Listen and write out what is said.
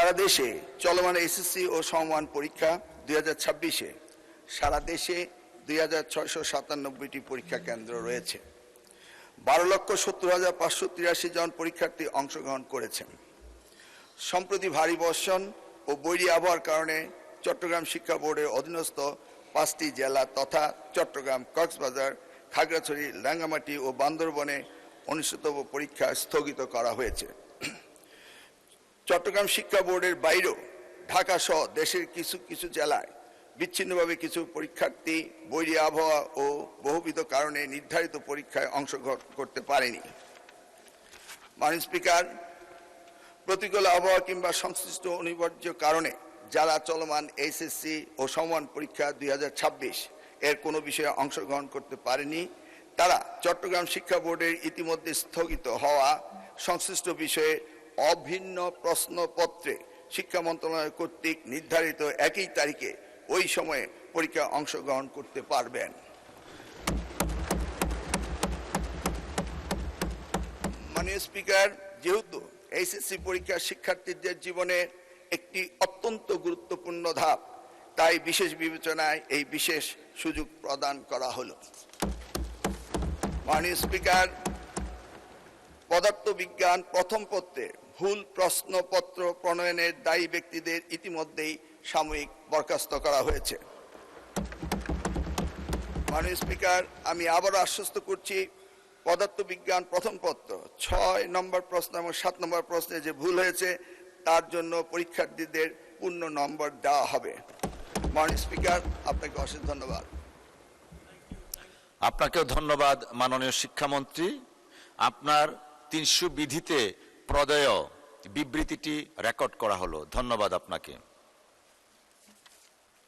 সারা দেশে চলমান এসএসসি ও সমমান পরীক্ষা 2026-এ সারা দেশে 2697টি পরীক্ষা কেন্দ্র রয়েছে। 12,70,583 জন পরীক্ষার্থী অংশগ্রহণ করেছেন। সম্প্রতি ভারী বর্ষণ ও বৈরী আবহাওয়ার কারণে চট্টগ্রাম শিক্ষা বোর্ডের অধীনস্থ 5টি জেলা তথা চট্টগ্রাম, কক্সবাজার, খাগড়াছড়ি, রাঙ্গামাটি ও বান্দরবনে অনুষ্ঠিতব্য পরীক্ষা স্থগিত করা হয়েছে। চট্টগ্রাম শিক্ষা বোর্ডের বাইরেও ঢাকা সহ দেশের কিছু কিছু জেলায় বিচ্ছিন্নভাবে কিছু পরীক্ষার্থী বৈরী আবহাওয়া ও বহুবিধ কারণে নির্ধারিত পরীক্ষায় অংশগ্রহণ করতে পারেনি। মাননীয় স্পিকার, প্রতিকূল আবহাওয়া কিংবা সংশ্লিষ্ট অনিবার্য কারণে যারা চলমান এসএসসি ও সমমান পরীক্ষা 2026 এর কোনো বিষয়ে অংশগ্রহণ করতে পারেনি, তারা চট্টগ্রাম শিক্ষা বোর্ডের ইতিমধ্যে স্থগিত হওয়া সংশ্লিষ্ট বিষয়ে অভিন্ন প্রশ্নপত্রে শিক্ষা মন্ত্রণালয় কর্তৃক নির্ধারিত একই তারিখে ওই সময়ে পরীক্ষা অংশগ্রহণ করতে পারবেন। মাননীয় স্পিকার, যেহেতু এসএসসি পরীক্ষা শিক্ষার্থীদের জীবনে একটি অত্যন্ত গুরুত্বপূর্ণ ধাপ, তাই বিশেষ বিবেচনায় এই বিশেষ সুযোগ প্রদান করা হলো। মাননীয় স্পিকার, পদার্থবিজ্ঞান প্রথম পত্রে ভুল প্রশ্নপত্র প্রণয়নের দায়ী ব্যক্তিদের ইতিমধ্যেই সাময়িক বরখাস্ত করা হয়েছে। মাননীয় স্পিকার, আমি আবারও আশ্বস্ত করছি, পদার্থবিজ্ঞান প্রথম পত্র 6 নম্বর প্রশ্ন এবং 7 নম্বর প্রশ্নে যে ভুল হয়েছে তার জন্য পরীক্ষার্থীদের পূর্ণ নম্বর দেওয়া হবে। মাননীয় স্পিকার, আপনাকে অশেষ ধন্যবাদ। আপনাকেও ধন্যবাদ মাননীয় শিক্ষামন্ত্রী। আপনার 300 বিধিতে প্রদেয় বিবৃতিটি রেকর্ড করা হলো। ধন্যবাদ আপনাকে।